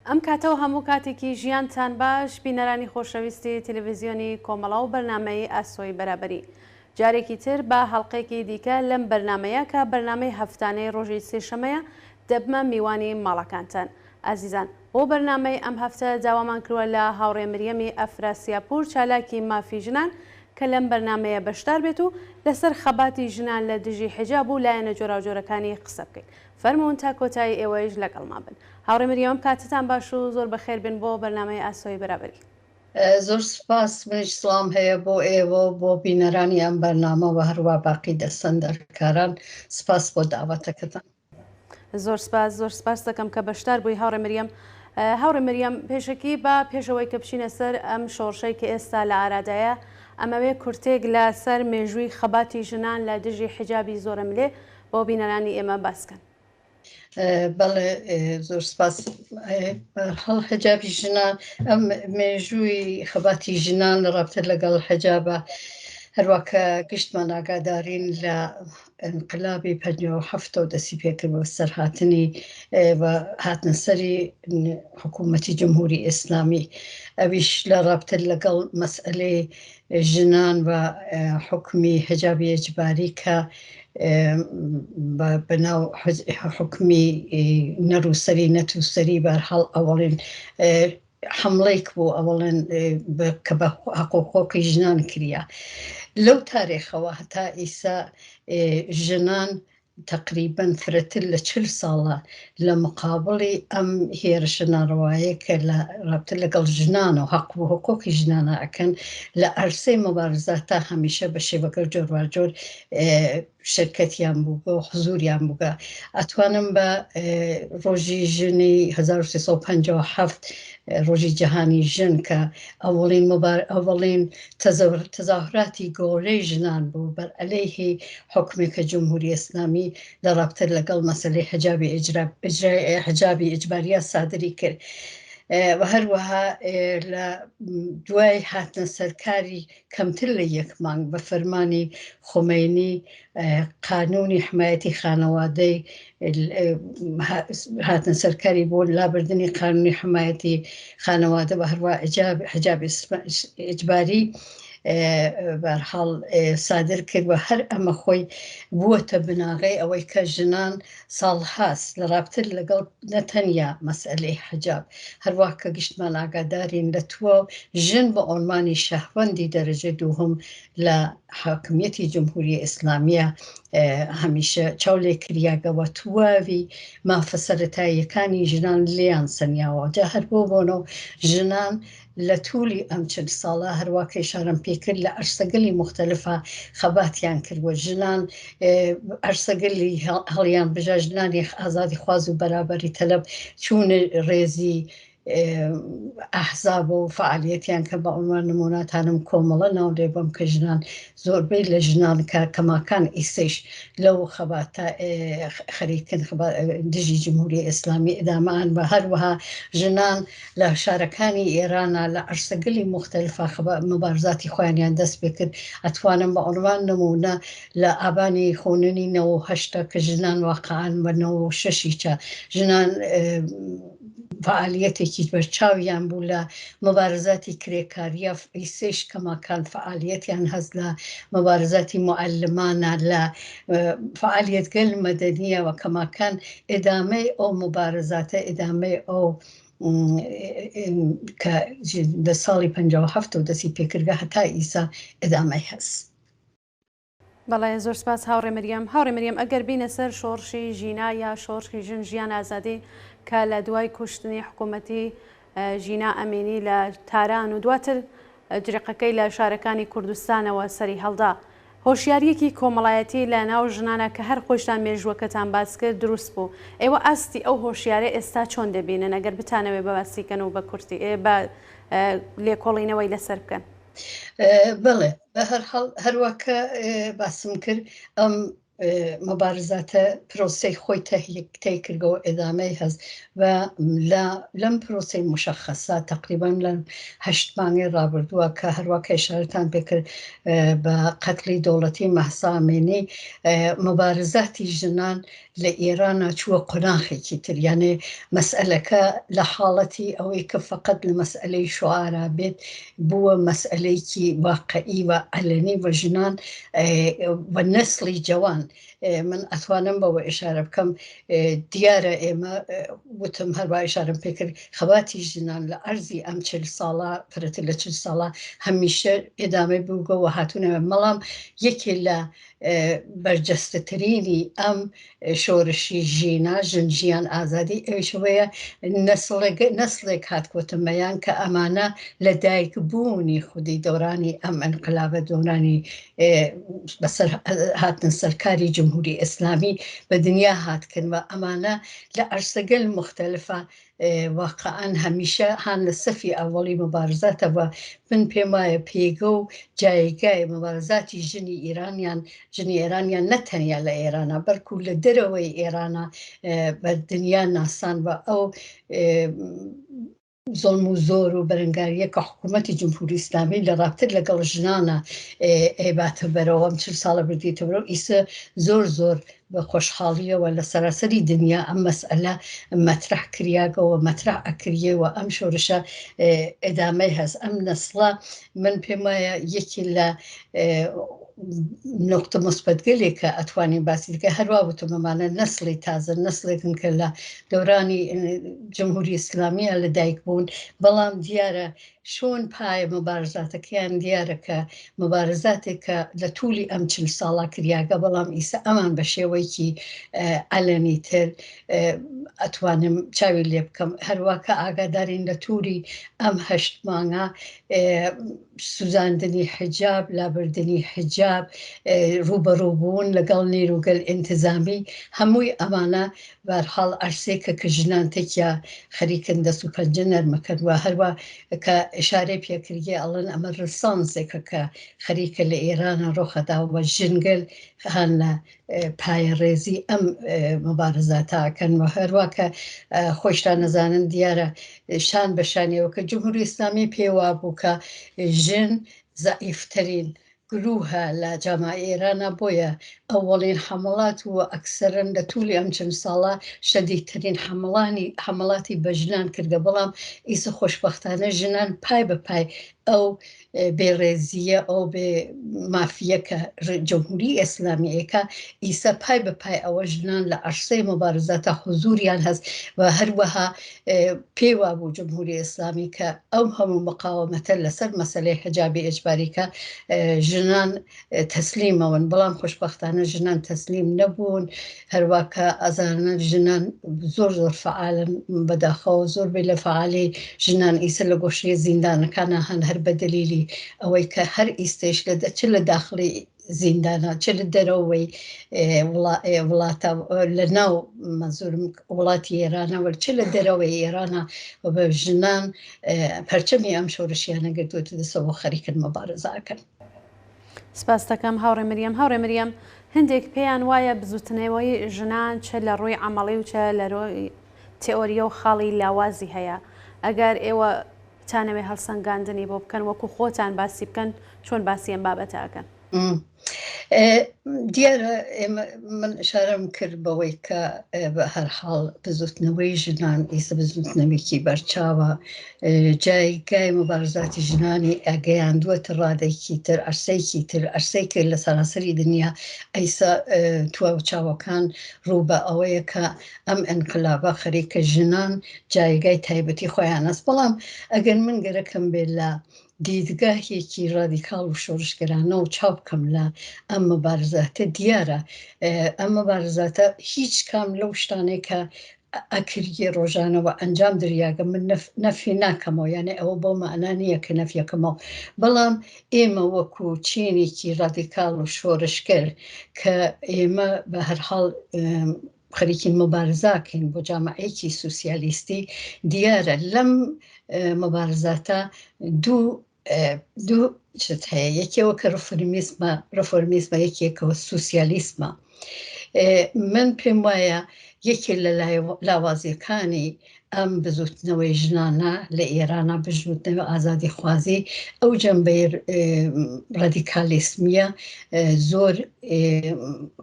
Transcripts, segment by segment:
ئەم کاتەوە هەموو کاتێکی ژیانتان باش بینەرانی خۆشەویستی تەلەڤیزیۆنی کۆمەڵا و بەرنامەی ئاسۆی بەرابەری جارێکی تر بە هەڵقەیەکی دیکە لەم بەرنمەیە کە بەرنامەی هەفتانەی ڕۆژی سێشەمەیە دەبمە میوانی ماڵەکانتان ئازیزان بۆ بەرنامەی ئەم هەفتە داوامان کردووە لە هاوڕێ مریەمی ئەفراسیاپور چالاکی مافی ژنان کە لەم بەرنمەیە بەشدار بێت و لەسەر خەباتی ژنان لە دژی حجاب و لایەنە جۆراوجۆرەکانی قسە بکەین فەرموون تا کۆتایی ئێوەیش لەگەڵما بن. هاوڕێ مریەم کاتتان باش و زۆر بەخێر بن بۆ بەرنامەی ئاسۆی بەرابەری. زۆر سپاس، منیش سڵام هەیە بۆ ئێوە بۆ بینەرانی ئەم بەرنامە و هەروە باقی دەستەندەرکاران. سپاس بۆ داوەتەکەتان. زۆر سپاس دەکەم کە بەشدار بووی هاوڕێ مریەم. هاوڕێ مریەم پێشەکی بە پێشەوەی کە بچینە سەر ئەم شۆڕشەی کە ئێستا لە ئارادایە ئەمەوێ کورتێک لە سەر مێژووی خەباتی ژنان لە دژی حجابی زۆرم لێ بۆ بینەرانی ئێمە باسکەن. بەڵێ زۆر سپاس. هەڵ حجابی ژنان ئەم مێژووی خەباتی ژنان لە ڕابطە لەگەڵ حجابە هەروە کە گشتمان ئاگادارین لە انقلابی 57 دەسی پێکرد بە سەرهاتنی هاتنە سەری حکوومەتی جمهوری ئیسلامی ئەویش لە ڕابطە لەگەڵ مەسئلەی ژنان و حکمی حجابی ئیجباری کە بەناو حکمی نەروسەری نەتووسەری بەرحاڵ ئەوڵێن حملەیەک بوو ئەوڵێن کە بە حقوقی ژنان کردە لەو تاریخەوە هەتا ئیسا ژنان تقریباً فرەتر لە 40 ساڵە لە مقابڵی ئەم هێرشە ناڕەوایە کە لە ڕابطە لەگەڵ ژنان و حەق و حقوقی ژنانە ئەکەن لە ئەرسەی مەبارزاتە هەمیشە بە شێوەکە جۆر شرکتیان بوو بۆ حزوریان بووگە. ئەتوانم بە ڕۆژی ژنی 1357 ڕۆژی جەهانی ژن کە ئەوڵین تەزاهراتی گۆرەی ژنان بوو بەر ئەلەیهی حکومێکە جمهوری ئیسلامی لە ڕابطە لەگەڵ مەسەلەی حجابی ئیجباریە سادری کرد. و هەروەها لە دوای هاتنە سەرکاری کەمتر لە 1 مانگ بە فەرمانی خۆمەینی قانونی حمایەتی خانەوادەی هاتنە سەرکاری بۆ لابردنی قانونی حمایەتی خانەوادە و هەروە حجاب ئیجباری بەرحاڵ سادر کرد و هەر ئەمە خۆی بووەتە بناغی ئەوەی کە ژنان ساڵ هاست لە ڕابطە لەگەڵ نەتەنیا مەسئلەی حجاب هەروە کە گشتمان ئاگادارین لە تووە ژن بە ئۆنمانی شەهوەندی دەرەجە دووهم لە حاکمیەتی جمهوری ئیسلامیە هەمیشە چاو لێ کریاگەوە تواوی مافە سەرەتاییەکانی ژنان لێیان سەنیاوە جا هەر بۆنەوە ژنان لە توولی ئەم 40 ساڵە هەروە کە ئیشارەم پێکرد لە ئەرسەگەلی مختلفە خەباتیان کردوە ژنان ئەرسەگەلی هەڵیان بژە ژنانی ئازادی خواز و بەرابەری تەلەب چوونە ڕێزی ئەحزاب و فعالیەتیان کە بە عنوان نموناتانم کۆمەڵە ناو لێبم کە ژنان زۆربەی لە ژنان کەماکان ئیسەیش لەو خەباتە خەریکن دژی جمهوری ئیسلامی ئدامان بە هەروەها ژنان لە شارەکانی ئێرانە لە ئەرسەگەلی مختلفە مەبارزاتی خۆیانیان دەست پێ کرد. ئەتوانم بە عنوان نمونە لە ئابانی خۆننی 98 کە ژنان واقعان بە 96 ژنان فعالیەتێکی بەرچاویان بوو لە مەبارزاتی کرێکاریە ئیسێش کەماکان فعالیەتیان هەست لە مەبارزاتی معلمانە لە فعالیەتگەل مەدەنیەوە کەماکان ئێدامەی ئەو مەبارزاتە ئێدامەی ئەو کە لە ساڵی 57 و دەسی پێکردگە هەتا ئیسا ئێدامەی هەست. بەڵێ زۆر سپاس هاوڕێ مریەم. هاوڕێ مریەم ئەگەر بینە سەر شۆڕشی ژینا یا شۆڕشی ژن ژیان ئازادی کە لە دوای کوشتنی حکوومەتی ژینا ئەمینی لە تاران و دواتر جرقەکەی لە شارەکانی کوردستانەوە سەری هەڵدا هۆشیاریەکی کۆمەڵایەتی لە ناو ژنانە کە هەر خۆشتان مێژووەکەتان باس کرد دروست بوو. ئێوە ئاستی ئەو هۆشیارە ئێستا چۆن دەبینن ئەگەر بتانەوێت بەباسیکەن و بە کورتی بە لێکۆڵینەوەی لەسەر بکەن؟ بڵێ بە هەروەکە باسم کرد ئەم مبارزاتە پرۆسی خۆی تەی کردەوە ئێدامەی هەست و لەم پرۆسی مشخصە تقریبان لە 8 مانگی ڕابردووە کە هەروەکە ئیشارەتان پێکرد بە قەتڵی دەوڵەتی مەهسا ئەمینی مبارزاتی ژنان لە ئێرانە چووە قۆناغێکی تر، یانێ مەسئلەکە لە حاڵەتی ئەوەی کە فقط لە مەسئلەی شوعارا بێت بووە مەسئلەیەکی واقعی و علەنی و ژنان و نەسڵی جەوان. من ئەتوانم بەوە ئشارە بکەم دیارە ئێمە وتم هەروە ئشارم پێکرد خەواتی ژنان لە ئەرزی ئەم 40 ساڵە پرەتر لە 40 ساڵە هەمیشە ئێدامەی بووگەوە هاتوونەوە مەڵام یەکێ لە بەرجەستەترینی ئەم شۆرشی ژینە ژنجیان ئازادی ئەوشەوەیە نەسڵێک هاتکۆتمەیان کە ئەمانە لە دایک بوونی خودی دەورانی ئەم ئەنقلابە دۆرانی بەسەر هاتن سەرکاری جمهوری ئیسلامی بە دنیا هاتکن و ئەمانە لە ئەرسەگەل مختلفە واقعاً هەمیشە هان لە سەفی ئەوەڵی مبارزاتەوە من پێم وایە پێگە و جایگای مبارزاتی ژنی ئێرانیان نەتەنیا لە ئێرانە بەڵکو لە دەرەوەی ئێرانە بە دنیا ناسان و ئەو زۆڵم و زۆر و بەرەنگاریە کە حکوومەتی جمهوری ئیسلامی لە ڕابتر لەگەڵ ژنانە ئێباتە بەرەوە ئەم 40 ساڵە بردیتەوە ئیسە زۆر بە خۆشحاڵیەوە لە سەراسەری دنیا ئەم مەسئلە مەترح کریاگەوە مەترح ئەکریەوە ئەم شۆرشە ئێدامەی هەست ئەم نەسڵە من پێم وایە یەکی لە نقطە مثبەتگەلێکە ئەتوانین باسی دیکە هەروە وتمەمانە نەسڵی تازە نەسڵێکن کە لە دەورانی جمهوری ئیسلامیە لە دایک بوون بەڵام دیارە شۆن پایە مبارزاتەکەیان دیارە کە مبارزاتێکە لە توولی ئەم 40 ساڵا کریاگە بەڵام ئیسا ئەمان بە شێوەیەکی ئەلەنی تر ئەتوانم چاوی لێ بکەم هەروەکە ئاگادارین لە تووری ئەم 8 مانگە سوزاندنی حجاب لابردنی حجاب ڕوبەڕووبوون لەگەڵ نیروگەل ئینتزامی هەمووی ئەمانە بەرحاڵ ئەرسێکە کە ژنان تێکیا خەریکن دەست و پەنجە نەرمەکەن و هەروە کە ئشارەی پێکردی ئەڵەن ئەمە ڕسانسێکە کە خەریکە لە ئێرانە ڕۆخەداوە ژنگل هەن لە پایە ڕێزی ئەم مبارزاتاکەن و هەروەکە خۆشتان نەزانن دیارە شان بەشانیەوە کە جمهوری ئیسلامی پێوا بوو کە ژن زەعیفترین گروهە لە جامعە ئێرانە بۆیە ئەوەڵین حملات و ئەکسەرن لە توولی ئەم 40 ساڵە شەدیدترین حملاتی بە ژنان کردە بەڵام ئیسە خۆشبەختانە ژنان پای بە پای ئەو بێڕێزیە ئەو بێ مافیەکە جمهوری ئیسلامیەکە ئیسە پای بە پای ئەوە ژنان لە عەرسەی مبارزاتە حوزوریان هەست و هەروەها پێوا بوو جمهوری ئیسلامی کە ئەو هەموو مقاومەتە لەسەر مەسەلەی حجابی ئیجباریکە ژنان تەسلیمەون بەڵام خۆشبەختانە ژنان تەسلیم نەبوون هەروەکە ئەزانە ژنان زۆر فعالن بەداخەوە زۆر بێ لە فعالی ژنان ئیسە لە گۆشەی زیندانەکانە هەن هەر بە دلیلی ئەوەی کە هەر ئیستێش چ لە داخلی زیندانە چ لە دەرەوەی وڵاتە لە ناو مەزورم وڵاتی ئێرانەوە چ لە دەرەوەی ئێرانە بە ژنان پەرچەمی ئەم شۆرشیانە گرتووەتە دەسەوە خەریکن مەبارزاکەن. سپاس دەکەم هاوڕێ مریەم هەندێک پێیان وایە بزوتنەوەی ژنان چ لە ڕووی عەمەڵی و چە لە ڕووی تێئۆریە و خاڵی لاوازی هەیە ئەگەر ئێوە بتانەوێ هەڵسەنگاندنی بۆ بکەن وەکو خۆتان باسی بکەن چۆن باسی ئەم بابەتەکەن. دیارە من ئشارەم کرد بەوەی کە بە هەرحاڵ بزوتنەوەی ژنان ئیسە بزوتنەوەیکی بەرچاوە جایگای مبارزاتی ژنانی ئەگەیاندووەتە ڕادێکی تر ئەرسەیەکی تر ئەرسەیەکی لە سەراسەری دنیا ئەیسا تواو چاوەکان ڕوو بە ئەوەیە کە ئەم ئەنقلابە خەریکە ژنان جایگای تایبەتی خۆیان هەست بەڵام ئەگەر من گەرەکەم بێت لە دیدگاهێکی ڕادیکاڵ و شۆڕشگەرانە و چاو بکەم لە ئەم مبارزاتە دیارە ئەم مبارزاتە هیچ کام لەو شتانەی کە ئەکریە ڕۆژانەوە ئەنجام دریاگە من نەفی ناکەمەوە یانێ ئەوە بۆ مەعنا نییە کە نەفیەکەمەوە بەڵام ئێمە وەکو چینێکی ڕادیکاڵ و شۆڕشگەر کە ئێمە بە هەرحاڵ خەریکی مبارزاکەین بۆ جامعەیەکی سوسیالیستی دیارە لەم مبارزاتە دوو شت هەیە یەکێوە کە ڕفۆرمیزمە یەکێکەوە سوسیالیسمە من پێم وایە یەکێ لە لاوازیەکانی ئەم بزوتنەوەی ژنانە لە ئێرانە بژوتنەوە ئازادی خوازی ئەو جەنبەی ڕەدیکالیسمیە زۆر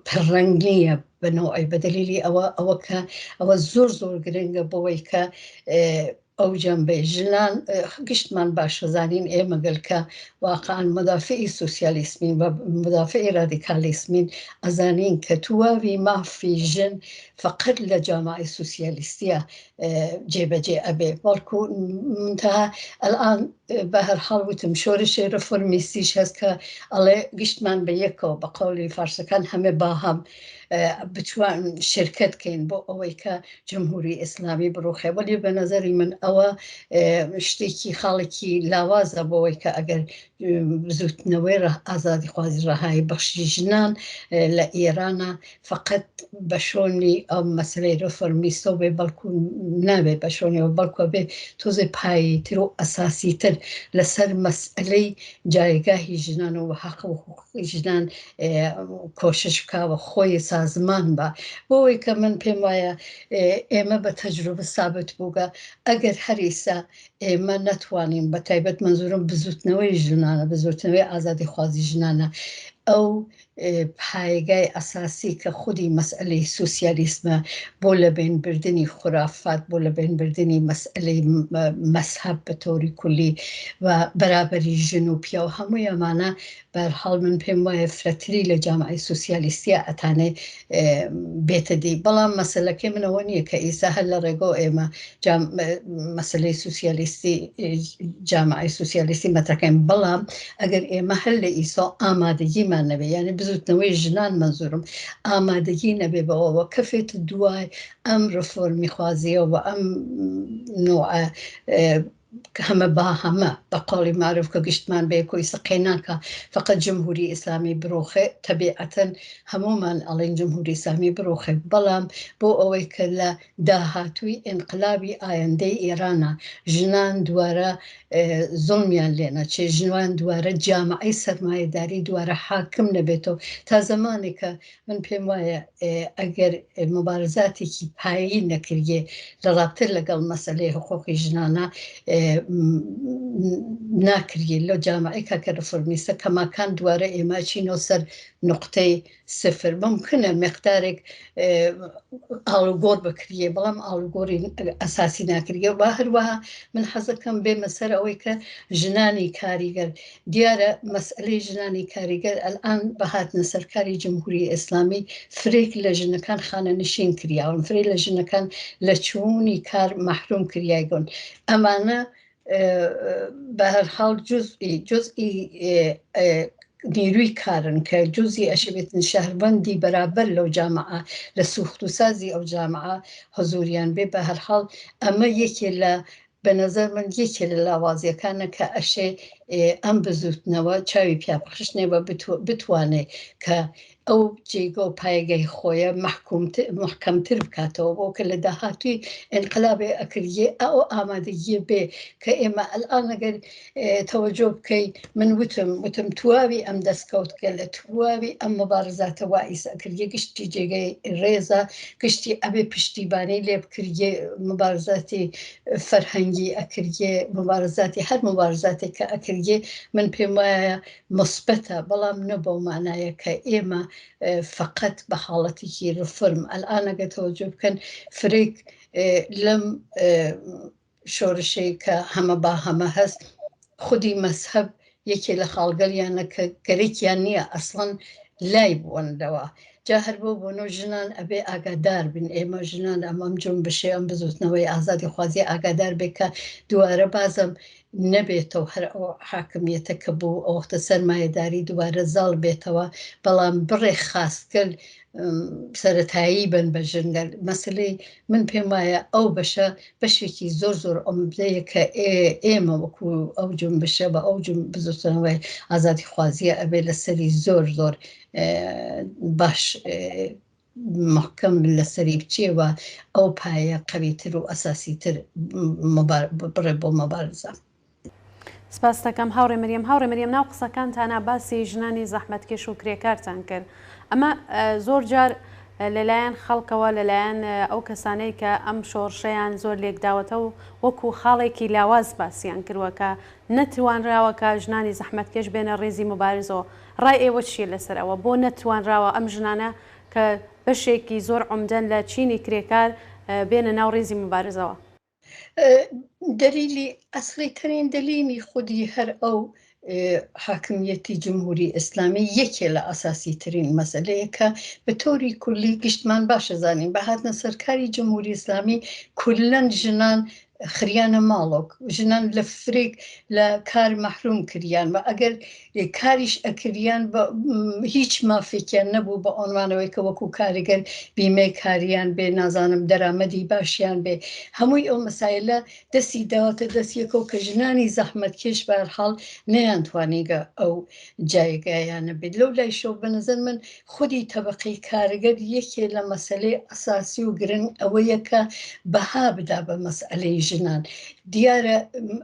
پڕەنگیە بەنەوەی بەدەلیلی ئەوە کە ئەوە زۆر گرنگە بەوەی کە ئەو جەنبەی ژنان گشتمان باشەزانین ئێمە گەلکە واقعاً مدافعی سوسیالیسمین و مدافعی رادیکالیسمین ئەزانین کە تواوی مافی ژن فقط لە جامعی سوسیالیستیە جێبەجێ ئەبێ بەڵکو منتها الآن بە هەر حاڵ وتم شۆرشی ڕفۆرمیستیش هەست کە ئەڵێ گشتمان بە یەکەوە بە قەولی فارسەکان هەمێ باهەم بتوان شرکت کەین بۆ ئەوەی کە جمهوری ئیسلامی بڕۆخێ وەلی بە نەزەری من ئەوە شتێکی خاڵێکی لاوازە بۆەوەی کە ئەگەر زوتنەوەی ئازادی خوازی ڕەهایی بەخشی ژنان لە ئێرانە فقط بە شۆنی ئەو مەسلەی ڕفۆرمیستە بێ بەڵکو نابێ بە شۆنیەوە بەڵکو بێ تۆزێ پاییتر و ئەساسیتر لەسەر مەسئلەی جایگاهی ژنان و حەق و حقوقی ژنان کۆشش بکاوە خۆی سازمان بە بۆەوەی کە من پێم وایە ئێمە بە تەجروبە سابت بووگە ئەگەر هەریسا ئێمە نەتوانین بە تایبەت منزورم بزوتنەوەی ژنانە بزوتنەوەی ئازادی خوازی ژنانە ئەو پایگای ئەساسی کە خودی مەسئلەی سوسیالیسمە بۆ لە بینبردنی خورافات بۆ لە بینبردنی مەسئلەی مەسحەب بە تۆری کولی و بەرابەری ژن و پیا و هەمووی ئەمانە بەرحاڵ من پێم وایە فرەتری لە جامعی سوسیالیستیە ئەتانێ بێتە دی بەڵام مەسەلەکەی منەوە نییە کە ئیسا هەر لە ڕێگۆ ئێمە مەسلەی سوسیالیستی جامعی سوسیالیستی مەترەکەین بەڵام ئەگەر ئێمە هەر لە ئیسا ئامادەگیمان نەبێ یعنی بزوتنەوەی ژنان منزورم ئامادەگی نەبێ بەوەوە کەفێت دوای ئەم ڕفۆرمی خوازیەوە و ئەم نوعە همه با همه به قول معروف که گشتمان به کوی سقینا که فقط جمهوری اسلامی بروخه طبیعتا همومان علین جمهوری اسلامی بروخه بلام بو اوی که داهاتوی انقلابی آینده ایران جنان دواره ظلمیان لینا چه جنان دواره جامعه سرمایه داری دواره حاکم نبیتو تا زمانی که من پیم وایه اگر مبارزاتی که پایی نکریه لرابطه لگل مسئله حقوق جنانه ناکریه لو جامعه که رفرمیسته کما کان دواره ایما چینو سر نقطه صفر ممکنه مقدارک آلوگور بکریه بلام آلوگوری اساسی نکریه و هر وها من حزکم به مسئله اوی که جنانی کاریگر دیاره مسئله جنانی کاریگر الان بهات نسرکاری جمهوری اسلامی فریق لجنکان خانه نشین کریه و فریق لجنکان لچونی کار محروم کریه گون امانه به هر حال جزئی نیروی کارن که جزئی اشبیت شهروندی برابر لو جامعه لسوخت و سازی او جامعه حضوریان به هر حال اما یکی ل به نظر من یکی لوازی کنه که اشی ام بزودنوا چاوی پیا بخشنه و بتوانه که او جیگو پایگه خویه محکمتر بکاته و که لدهاتوی انقلاب اکریه او آمادگی به که اما الان اگر توجه بکی من وتم تواوی ام دستکوت که تواوی ام مبارزات وائس اکریه گشتی جیگه ریزا گشتی ابی پشتیبانی لیب کریه مبارزاتی فرهنگی اکریه مبارزاتی هر مبارزاتی که اکریه من پیمای مثبته بلام نبو معناه که ایما فقط بحالتی که رفرم الان اگه توجه کن فریق لم شورشی که همه با همه هست خودی مذهب یکی لخالقل یعنی که گریک یعنی اصلا لایب وندوا جاهر بونو جنان ابي اقدار بن ايما جنان امام جنب بشي ام بزوتنوي ازادي خوازي اقدار بك دواره بازم نبيتو هر حاكميته كبو او سرمایه داری دواره زال بيتوا بلام بري خاص كل سرتایی بن بجنگل مسئله من پیمایه او بشه کی زور امبده که ایما وکو او جنب بشه با او جنب بزوتنوي ازادي خوازي ابي لسري زور باش محکم لسری بچی و او پایه قوی تر و اساسی تر بره با مبارزه سپاس دەکەم هاوڕێ مەریەم ناو قسەکانتانە باسی ژنانی زەحمەتکێش و کرێکارتان کرد ئەمە زۆر جار لەلایەن خەڵکەوە لەلایەن ئەو کەسانەی کە ئەم شۆڕشەیان زۆر لێکداوەتە و وەکو خاڵێکی لاواز باسییان کردووەکە نەتوانراوەکە ژنانی زەحمەتکێش بێنە ڕێزی مبارزەوە ڕای ئێوە چیە لەسەرەوە بۆ نەتوانراوە ئەم ژنانە کە بەشێکی زۆر عومدەن لە چینی کرێکار بێنە ناو ڕێزی مبارزەوە دلیلی ئەسڵی ترین دلیلی خودی هەر ئەو حاکمیەتی جمهوری ئیسلامی یەکێ لە ئاساسی ترین مەسئلەیە کە بە تۆری کولی گشتمان باشە زانین بە هاتنە سەرکاری جمهوری ئیسلامی کولەن ژنان خریانە ماڵۆک ژنان لە فرێک لە کار مەحروم کریان و ئەگەر کاریش ئەکریان هیچ مافێکیان نەبوو بە ئۆنوانەوەی کە وەکو کارگەر بیمەی کاریان بێ نازانم دەرامەدی باشیان بێ هەمووی ئەو مەسایلە دەستی داواتە دەستیەکە و کە ژنانی زەحمەتکێش بەهەرحاڵ نەیانتوانیگە ئەو جایگایانە بێت لەو لای شەو بەنظر من خودی تەبەقەی کارگەر یەکێ لە مەسەلەی ئەساسی و گرنگ ئەوەیە کە بەها بدا بە مەسئلەی ژنان دیارە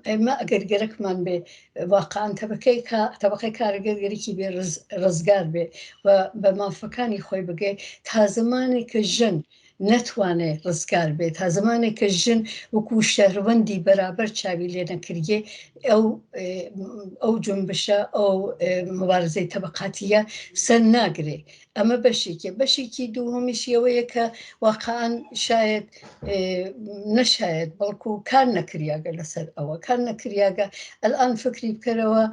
ئێمە ئەگەر گەرەکمان بێ واقعان تەبەقەی کارگەرگەرێکی بێ ڕزگار بێ و بە مافەکانی خۆی بگێ تا زمانێک کە ژن نەتوانێت ڕزگار بێت تا زمانێک کە ژن وەکو شەهروەندی بەرابەر چاوی لێ نەکردێ ئەو جنبشە ئەو مبارزەی تەبەقاتیە سەر ناگرێ ئەمە بەشێکی دووهەمیشی ئەوەیە کە واقعان شاید نەشاید بەڵکو کار نەکریاگە لەسەر ئەوە کار نەکریاگە ئەلان فکری بکەرەوە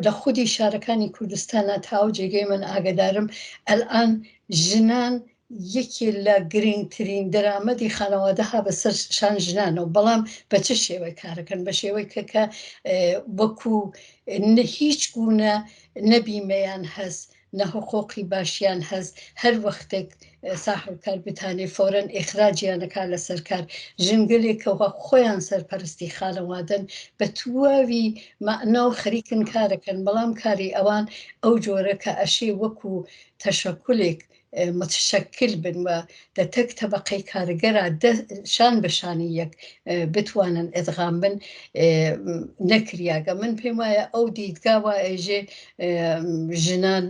لە خودی شارەکانی کوردستانە تاو جێگەی من ئاگدارم ئەلان ژنان یەکێ لە گرنگترین دەرامەدی خانەوادەها بەسەر شان ژنانەوە بەڵام بە چه شێوەی کارەکەن بە شێوەی کە وەکو هیچ گونە نەبیمەیان هەست نە حقوقی باشیان هەست هەر وەختێک ساحبکار بتانێ فۆرەن ئێخراجیانەکە لەسەر کار ژنگلێکەوە خۆیان سەرپەرستی خانەوادەن بە تواوی مەعنا و خەریکن کارەکەن بەڵام کاری ئەوان ئەو جۆرە کە ئەشێ وەکو تەشەکولێک متشکل بن و دەتەک تەبەقەی کارگەرە شان بەشانی یەک بتوانن ئەدغام بن نەکریاگە من پێم وایە ئەو دیدگا ئێژێ ژنان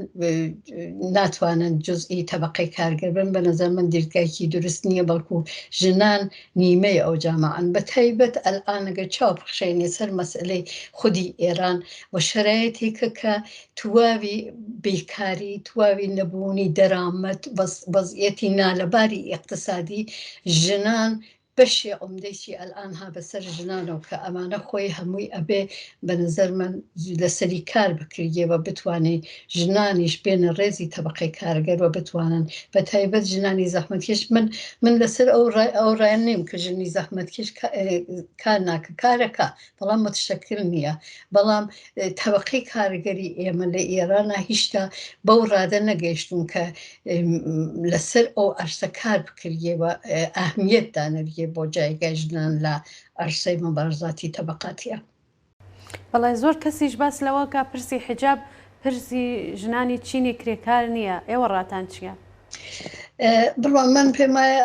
ناتوانن جزئی تەبەقەی کارگەر بن بە نەزەر من دیدگایکی درست نییە بەڵکو ژنان نیمەی ئەو جامعان بە تایبەت ئەلئانەگە چاو بخشێنێ سەر مەسئلەی خودی ئێران و شەرایەتێکە کە تواوی بێکاری تواوی نەبوونی دەرامەت وەزعیەتی نالەباری ئیقتصادی ژنان بەشی عومدەیی ئەلئانها بەسەر ژنانەوە کە ئەمانە خۆی هەمووی ئەبێ بە نظر من لەسەری کار بکرێەوە بتوانێت ژنانیش بێنە ڕێزی تەبەقەی کارگەرەوە بتوانن بە تایبەت ژنانی زەحمەتکێش من لەسەر ئەو ڕایەن نیم کە ژنی زەحمەتکێش کار ناکە کارەکە بەڵام متشکل نییە بەڵام تەبەقەی کارگەری ئێمە لە ئێرانە هیچتا بەو ڕادە نەگەیشتون کە لەسەر ئەو ئەرسە کار بکرێەوە ئەهمیەت دانەریە بۆ جایگای ژنان لە ئەرسەی مەبارزاتی تەبەقاتیە بەڵای زۆر کەسیش باس لەوە کە پرسی حجاب پرسی ژنانی چینی کرێکار نییە ئێوە ڕاتان چییە؟ بڕوان من پێم وایە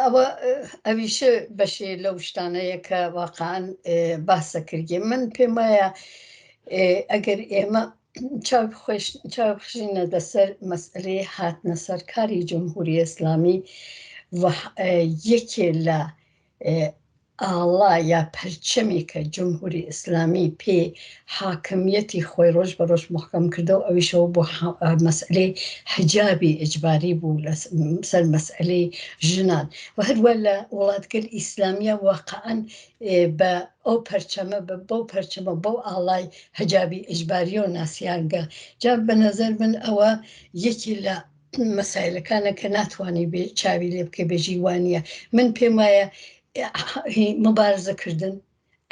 ئەویشە بەشێ لەو شتانەیە کە واقعان باسە کردێ من پێم وایە ئەگەر ئێمە چاوبخشینە لەسەر مەسئلەی هاتنە سەرکاری جمهوری ئیسلامی یەکێ لە ئاڵا یا پەرچەمی کە جمهوری ئیسلامی پێ حاکمیەتی خۆی ڕۆژ بە ڕۆژ محکەم کردەوە ئەویشەوە بۆ مەسئلەی حجابی ئیجباری بوو لەسەر مەسئلەی ژنان و هەروە لە وڵاتگەر ئیسلامیە واقعان بە ئەو پەرچەمە بەو پەرچەمە بەو ئاڵای حجابی ئیجباری و ناسیانگە جا بە نەزەر من ئەوە یەکی لە مەسایلەکانە کە ناتوانانی بێ چاوی لێ بکە بێژی وانە من پێم وایە مبارزەکردن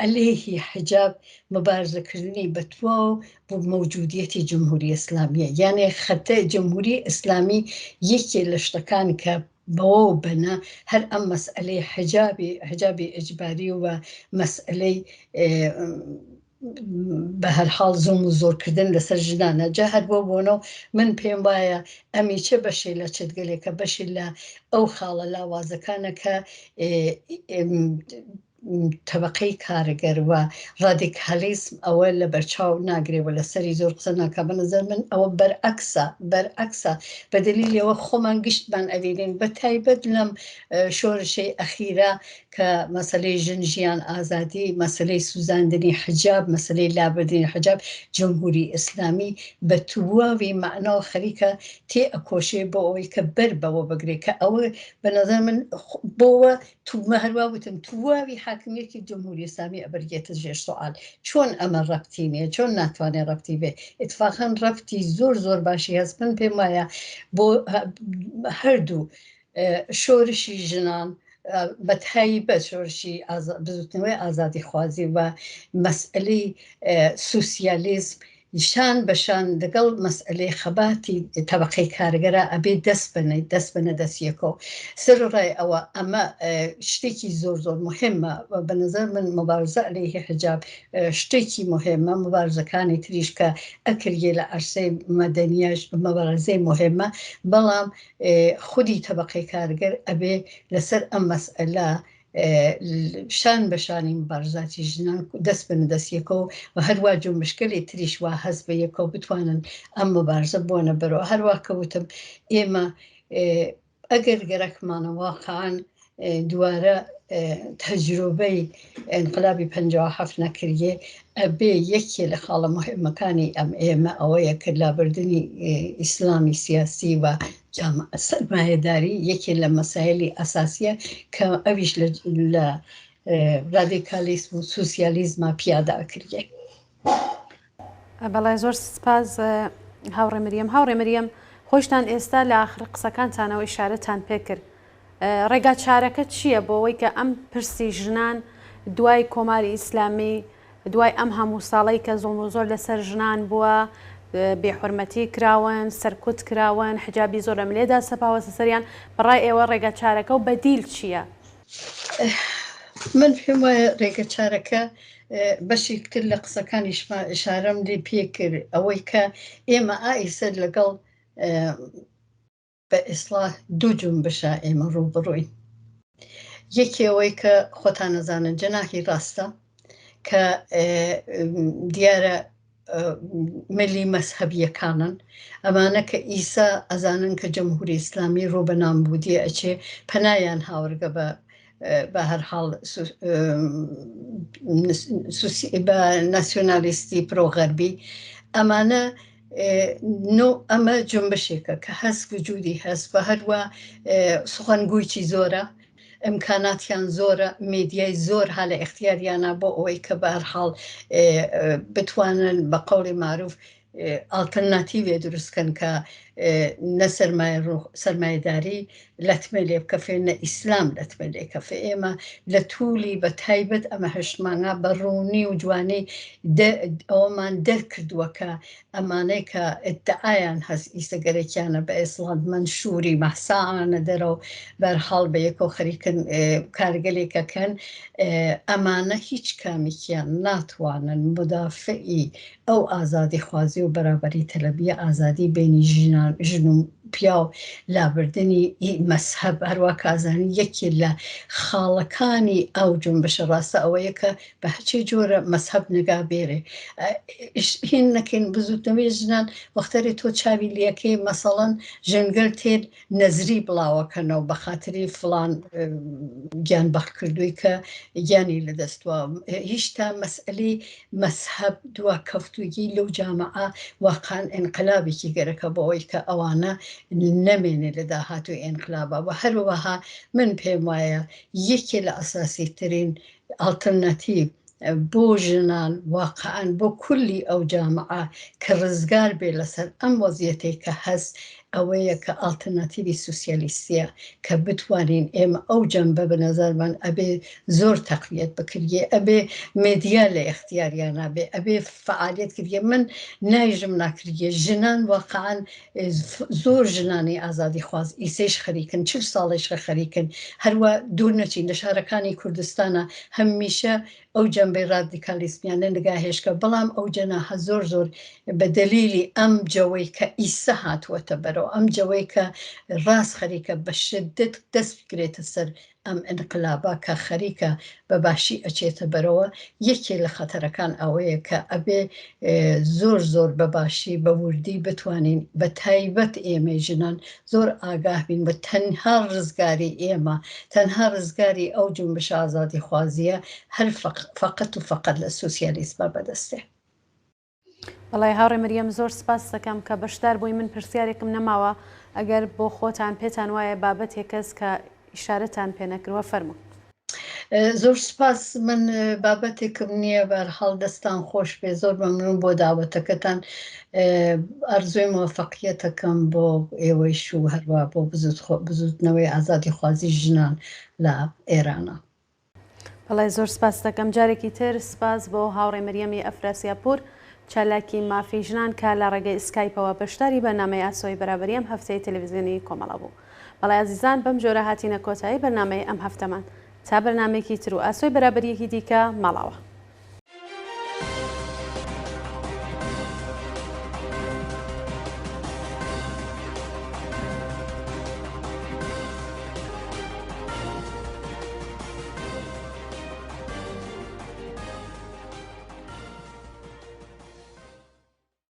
ئەلێهی حجاب مبارزەکردنی بەتواو بۆ مەوجودیەتی جمهوری ئیسلامیە یانێ خەتە جمهوری ئیسلامی یەکێ لە شتەکان کە بەوە بەنە هەر ئەم مەسئلەی حجابی ئیجباری و مەسئلەی بە هەرحاڵ زوم و زۆرکردن لەسەر ژنانە جا هەر بۆ بۆنەوە من پێم وایە ئەمی چه بەشێ لە چتگەلێکە بەشی لە ئەو خاڵە لاوازەکانە کە طبقەی کارەگەر و ڕادیکالیزم ئەوە لە بەرچاو ناگرێ و لە سەری زۆر قسە ناکە. بە نەزەر من ئەوە بەرعەکسە بە دلیلەوە خۆمان گشتمان ئەبینین بە تایبەت لەم شۆرشەی ئەخیرە کە مەسەلەی ژیان ئازادی، مەسەلەی سوزاندنی حجاب، مەسەلەی لابردنی حجاب، جمهوری ئیسلامی بە تواوی معنە و خەریکە تێ ئەکۆشێ بۆ ئەوەی کە بەر بەوە بگرێت کە ئەوە بە نەزەر من بۆوە تومە هەروە وتم تواوی حاکمیەتی جمهوری ئیسلامی ئەبرگێتە ژێر سوال. چۆن ئەمە ڕەبتی نییە؟ چۆن ناتوانێت ڕەبتی بێ؟ ئیتفاقاً ڕەبتی زۆر باشی هەست. من پێم وایە بۆ هەردوو شۆرشی ژنان بە تایبەت شۆرشی بزوتنەوەی ئازادی خوازی و مەسئلەی سوسیالیزم شان بەشان لەگەڵ مەسئلەی خەباتی طبقەی کارگەرە ئەبێ دەست بنە دەستیەکە. سەرڕای ئەوە ئەمە شتێکی زۆر مهمە. بە نظر من مبارزە عەلەیهی حجاب شتێکی مهمە. مبارزەکانی تریش کە ئەکرێ لە عەرسەی مەدەنیەش مبارزەی مهمە، بەڵام خودی طبقەی کارگەر ئەبێ لەسەر ئەم مەسئلە شان بەشانی مبارزاتی ژنان دەست بنە دەستیەکە و هەروە جۆمشکلی تریش وا هەست بە یەکە و بتوانن ئەم مبارزە بۆنە بەرەوە. هەروە کەوتم ئێمە ئەگەر گەرەکمانە واقعاً دوارە تەجروبەی ئینقلابی 57 نەکردێ، ئەبێ یەکێ لە خاڵە مهمەکانی ئێمە ئەوەیە کە لابردنی ئیسلامی سیاسی و سەرمایەداری یەکێ لە مەسایلی ئەساسیە کە ئەویش لە رادیکالیزم و سوسیالیزمە پیادا ئەکردێ. بەڵای زۆر سپاس هاوڕێ مریەم، خۆشتان ئێستا لە ئاخر قسەکانتانەوە ئیشارەتان پێکرد. ڕێگا چارەکە چییە بۆ ئەوەی کە ئەم پرسی ژنان دوای کۆماری ئیسلامی، دوای ئەم هەموو ساڵەی کە زۆڵ و زۆر لەسەر ژنان بووە، بێحورمەتی کراون، سەرکوت کراون، حجابی زۆر لە ملێدا سەپاوە سەریان، بەڕای ئێوە ڕێگا چارەکە و بەدیل چییە؟ من پێم وایە ڕێگە چارەکە بەشی کرد لە قسەکانیشمان ئشارەم لێ پێکرد، ئەوەی کە ئێمە ئایسەر لەگەڵ بە ئیسلاح دوو جونبشە ئێمە ڕووبڕووین. یەکێ ئەوەی کە خۆتان نەزانن جەناحی ڕاستە کە دیارە ملی مەسحەبیەکانن، ئەمانە کە ئیسا ئەزانن کە جمهوری ئیسلامی ڕوو بە نابودی ئەچێ، پەنایان هاوڕگە بە هەرحاڵ بە ناسیۆنالیستی پرۆغەربی. ئەمە جنبشێکە کە هەست وجودی هەست بە هەروە سخەنگوویی زۆرە، ئیمکاناتیان زۆرە، میدیای زۆر هەلە اختیاریانە بۆ ئەوەی کە بە هەرحاڵ بتوانن بە قەوڵی معروف ئالتەرناتیڤێ دروستکەن کە نە سەرمایەداری لەتمە لێ بکەفێ، نە ئیسلام لەتمە لێ کەفێ. ئێمە لە توولی بە تایبەت ئەمە هەشتمانە بە ڕوونی و جوانی ئەوەمان دەرکردووە کە ئەمانەی کە ئیدعایان هەست ئیسەگەرێکیانە بە ئیسڵاند منشوری مەحساانە دەرەوە بەرحاڵ بە یەکۆ خەریکن کارگەلێکەکەن، ئەمانە هیچ کامێکیان ناتوانن مدافعی ئەو ئازادی خوازی و بەرابەری تەلەبیە ئازادی بینی ژن و پیا و لابردنی مەسحەب هەروە کازانی یەکێ لە خاڵەکانی ئەو جنبشە ڕاستە ئەوەیە کە بە هەرچی جۆرە مەسحەب نگا بێرێ. هین نەکەین بزوتنەوەی ژنان وەختەرێ تۆ چاوی لەکەی مەسەڵەن ژنگەر تێر نەزری بڵاوەکەنەوە بە خاتری فڵان گیان بەخت کردووی کە گیانی لەدەستوە. هیچ تا مەسئلەی مەسحەب دوا کەفتوگی لەو جامعە واقعاً ئینقلابێکی گەرەکە بۆ ئەوەی کە ئەوانە نەمێنێ لە داهاتوی ئینقلابە. و هەروەها من پێم وایە یەکێ لە ئەساسی ترین ئالتەرناتیڤ بۆ ژنان واقعاً بۆ کولی ئەو جامعە کە ڕزگار بێ لەسەر ئەم وەزیەتەی کە هەست، ئەوەیە کە ئالتەرناتیڤی سوسیالیستیە کە بتوانین ئێمە ئەو جەنبە بە نەزەرمان ئەبێ زۆر تەقویەت بکردێ، ئەبێ مێدیا لە اختیاریانە بێ، ئەبێ فعالیت کردێ. من نایژم ناکردێ ژنان واقعاً زۆر ژنانی ئازادی خواز ئیسەیش خەریکن، 40 ساڵیش خەریکن، هەروە دوور نەچین لە شارەکانی کوردستانە هەمیشە ئەو جەنبەی رادیکالیزمیانە نگاهێشکە، بەڵام ئەو جەناحە زۆر بە دەلیلی ئەم جەوەی کە ئیسە هاتووەتە بەرەوە و ئەم جەوەی کە ڕاست خەریکە بە شدت دەست بگرێتە سەر ئەم ئینقلابە کە خەریکە بە باشی ئەچێتە بەرەوە یەکێ لە خەتەرەکان ئەوەیە کە ئەبێ زۆر بە باشی بە وردی بتوانین بە تایبەت ئێمە ژنان زۆر ئاگاه بین بە تەنها ڕزگاری ئێمە تەنها ڕزگاری ئەو جنبش ئازادی خوازیە هەر فقط و فقط لە سوسیالیسمە بەدەستێ. بەڵای هاوڕێ مەریەم زۆر سپاس دەکەم کە بەشدار بووی. من پرسیارێکم نەماوە ئەگەر بۆ خۆتان پێتان وایە بابەتێک کەس کە ئیشارەتان پێ نەکردووە فەرموو. زۆر سپاس من بابەتێکم نییە بەرحاڵ دەستان خۆش پێ زۆر مەمنون بۆ داوەتەکەتان ئەرزوی موفەقیەتەکەم بۆ ئێوەیش و هەروە بۆ بزوتنەوەی ئازادی خوازی ژنان لە ئێرانە. بەڵای زۆر سپاس دەکەم. جارێکی تر سپاس بۆ هاوڕێ مەریەمی ئەفراسیاپور چالاکی مافی ژنان کە لە ڕێگەی سکایپەوە بەشداری بەرنامەی ئاسۆی بەرابەری ئەم هەفتەی تەلەڤیزیۆنی کۆمەڵە بوو. بەڵای عزیزان بەم جۆرە هاتینە کۆتایی بەرنامەی ئەم هەفتەمان تا بەرنامێکی تر و ئاسۆی بەرابەریەکی دیکە ماڵاوە.